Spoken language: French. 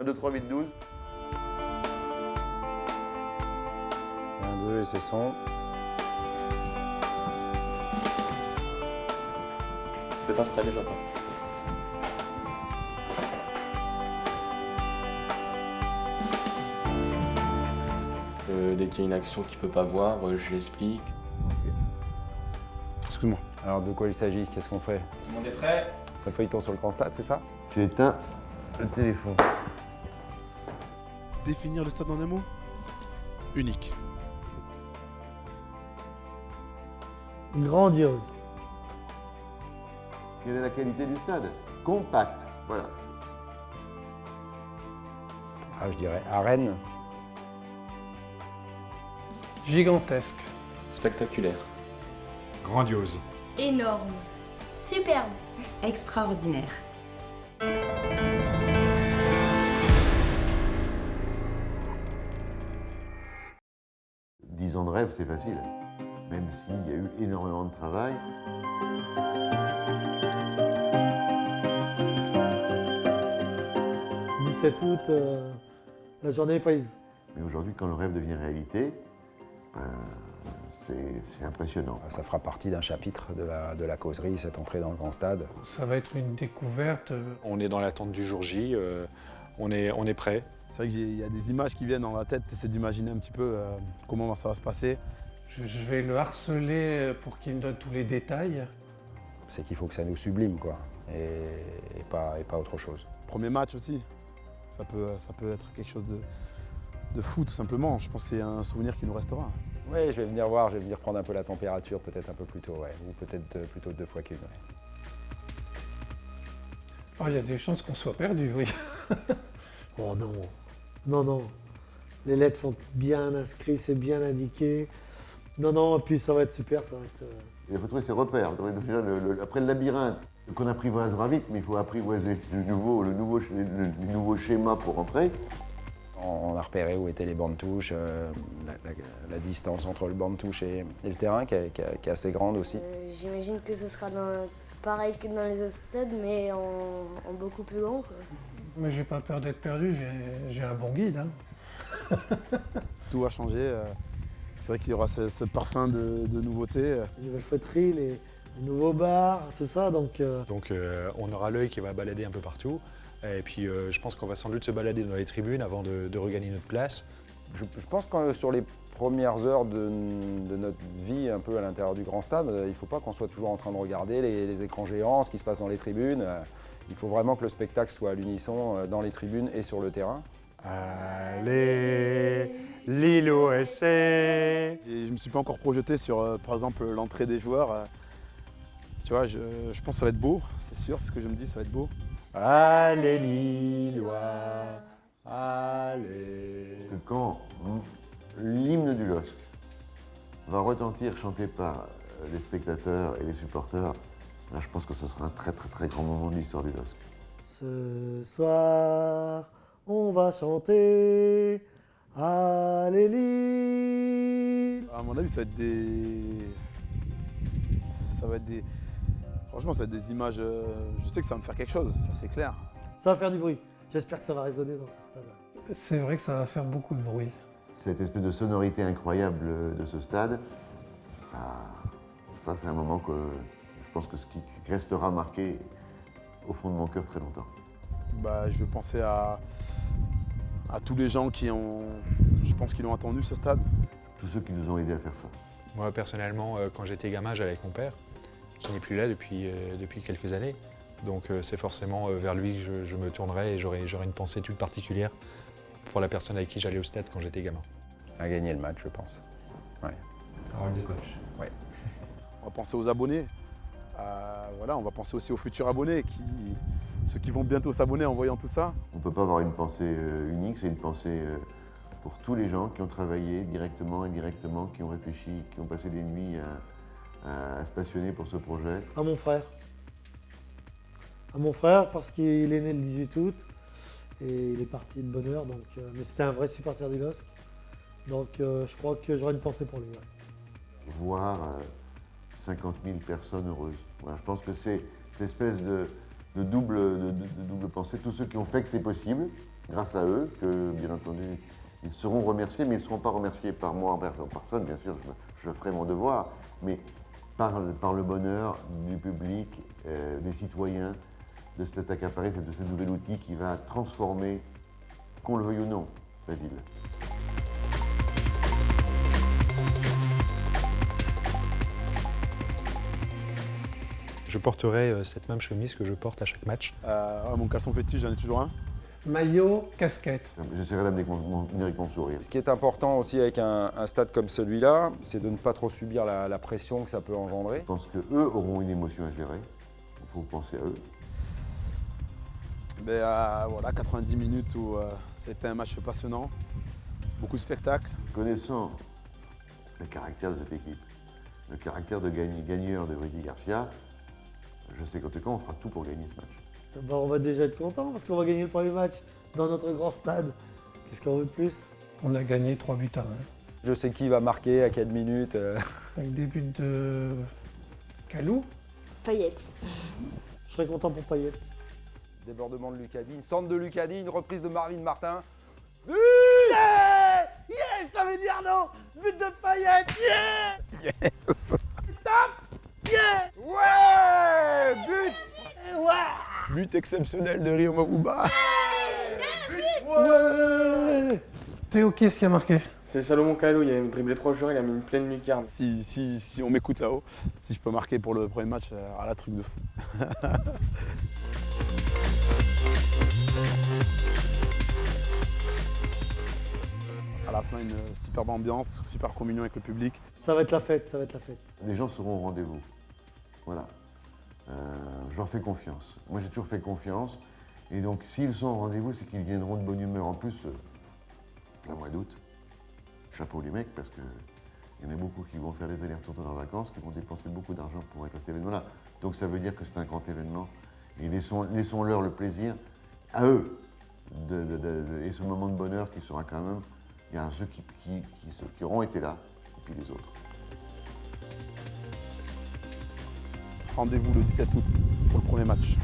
1, 2, 3, 8, 12. 1, 2 et c'est son. Tu peux t'installer, papa. Dès qu'il y a une action qu'il peut pas voir, je l'explique. Excuse-moi. Alors de quoi il s'agit? Qu'est-ce qu'on fait? Tout le monde est prêt? Le feuilleton sur le grand stade, c'est ça? J'ai éteint le téléphone. Définir le stade en un mot? Unique. Grandiose. Quelle est la qualité du stade? Compact, voilà. Ah, je dirais arène. Gigantesque. Spectaculaire. Grandiose. Énorme. Superbe. Extraordinaire. 10 ans de rêve, c'est facile. Même s'il y a eu énormément de travail. « 17 août, la journée est prise. Mais aujourd'hui, quand le rêve devient réalité, ben, c'est impressionnant. Ça fera partie d'un chapitre de la causerie, cette entrée dans le grand stade. Ça va être une découverte. On est dans l'attente du jour J, on est prêt. C'est vrai qu'il y a des images qui viennent dans la tête, tu essaies d'imaginer un petit peu comment ça va se passer. Je vais le harceler pour qu'il me donne tous les détails. C'est qu'il faut que ça nous sublime, quoi, et pas autre chose. Premier match aussi, ça peut être quelque chose de fou tout simplement. Je pense que c'est un souvenir qui nous restera. Oui, je vais venir voir, je vais venir prendre un peu la température, peut-être un peu plus tôt, ouais, ou peut-être plutôt 2 fois qu'une. Ouais. Oh, il y a des chances qu'on soit perdu, oui. Oh non. Non, non. Les lettres sont bien inscrites, c'est bien indiqué. Non, non, et puis ça va être super, ça va être... Il faut trouver ses repères. Déjà, après le labyrinthe, qu'on apprivoisera vite, mais il faut apprivoiser le nouveau schéma pour entrer. On a repéré où étaient les bancs de touche, la distance entre le banc de touche et le terrain qui est assez grande aussi. J'imagine que ce sera pareil que dans les autres stades, mais en beaucoup plus grand, quoi. Mais j'ai pas peur d'être perdu, j'ai un bon guide. Hein. Tout va changer. C'est vrai qu'il y aura ce parfum de nouveauté. Les nouvelles feuilleteries, les nouveaux bars, tout ça, donc... Donc on aura l'œil qui va balader un peu partout. Et puis je pense qu'on va sans doute se balader dans les tribunes avant de regagner notre place. Je pense que sur les premières heures de notre vie un peu à l'intérieur du grand stade, il ne faut pas qu'on soit toujours en train de regarder les écrans géants, ce qui se passe dans les tribunes. Il faut vraiment que le spectacle soit à l'unisson dans les tribunes et sur le terrain. Allez, Lilo SC. Je ne me suis pas encore projeté sur, par exemple, l'entrée des joueurs. Tu vois, je pense que ça va être beau, c'est sûr, c'est ce que je me dis, ça va être beau. Allez, Lillois, allez. Parce que quand l'hymne du LOSC va retentir, chanté par les spectateurs et les supporters, là, je pense que ce sera un très très très grand moment de l'histoire du LOSC. Ce soir, on va chanter Allez Lille. À mon avis, ça va être des... Franchement, ça va être des images... Je sais que ça va me faire quelque chose, ça c'est clair. Ça va faire du bruit. J'espère que ça va résonner dans ce stade-là. C'est vrai que ça va faire beaucoup de bruit. Cette espèce de sonorité incroyable de ce stade, ça c'est un moment que je pense que ce qui restera marqué au fond de mon cœur très longtemps. Bah, je pensais à tous les gens qui ont attendu ce stade. Tous ceux qui nous ont aidés à faire ça. Moi personnellement, quand j'étais gamin, j'allais avec mon père, qui n'est plus là depuis quelques années. Donc c'est forcément vers lui que je me tournerai et j'aurai une pensée toute particulière pour la personne avec qui j'allais au stade quand j'étais gamin. À gagner le match, je pense. Ouais. Parole de coach. Ouais. On va penser aux abonnés. Voilà, on va penser aussi aux futurs abonnés, ceux qui vont bientôt s'abonner en voyant tout ça. On ne peut pas avoir une pensée unique, c'est une pensée pour tous les gens qui ont travaillé directement et indirectement, qui ont réfléchi, qui ont passé des nuits à se passionner pour ce projet. À mon frère. À mon frère parce qu'il est né le 18 août et il est parti de bonne heure. Donc, mais c'était un vrai supporter du LOSC. Donc je crois que j'aurai une pensée pour lui. Ouais. Voir 50 000 personnes heureuses. Voilà, je pense que c'est cette espèce de double pensée. Tous ceux qui ont fait que c'est possible grâce à eux que, bien entendu, ils seront remerciés, mais ils ne seront pas remerciés par moi en personne, bien sûr, je ferai mon devoir, mais par le bonheur du public, des citoyens, de cet attaque à Paris, de ce nouvel outil qui va transformer, qu'on le veuille ou non, la ville. Je porterai cette même chemise que je porte à chaque match. Mon caleçon fétiche, j'en ai toujours un. Maillot, casquette. J'essaierai d'amener avec mon sourire. Ce qui est important aussi avec un stade comme celui-là, c'est de ne pas trop subir la pression que ça peut engendrer. Je pense qu'eux auront une émotion à gérer. Il faut penser à eux. Voilà, 90 minutes où c'était un match passionnant, beaucoup de spectacles. Connaissant le caractère de cette équipe, le caractère de gagneur de Rudy Garcia, je sais qu'en tout cas, on fera tout pour gagner ce match. On va déjà être content parce qu'on va gagner le premier match dans notre grand stade. Qu'est-ce qu'on veut de plus? On a gagné 3 buts à 1. Je sais qui va marquer, à quelle minute. Avec des buts de Kalou. Payet. Je serais content pour Payet. Débordement de Lucadine, centre de Lucadine, reprise de Marvin Martin. Yeah! Yeah! Je t'avais dit Arnaud! But de Payet! Yeah! Yes. Top! Yeah! Ouais! But! Ouais! But exceptionnel de Rio Mabouba. Ouais! Théo, qui est-ce qui a marqué? C'est Salomon Kalou, il a dribblé 3 joueurs, il a mis une pleine lucarne. Si on m'écoute là-haut, si je peux marquer pour le premier match, la truc de fou. À la fin, une superbe ambiance, super communion avec le public. Ça va être la fête, ça va être la fête. Les gens seront au rendez-vous. Voilà. Je leur fais confiance. Moi, j'ai toujours fait confiance. Et donc, s'ils sont au rendez-vous, c'est qu'ils viendront de bonne humeur. En plus, plein mois d'août. Chapeau les mecs, parce qu'il y en a beaucoup qui vont faire les allers-retours dans leurs vacances, qui vont dépenser beaucoup d'argent pour être à cet événement-là. Donc, ça veut dire que c'est un grand événement. Et laissons-leur le plaisir, à eux, et ce moment de bonheur qui sera quand même. Il y a ceux qui auront été là, et puis les autres. Rendez-vous le 17 août pour le premier match.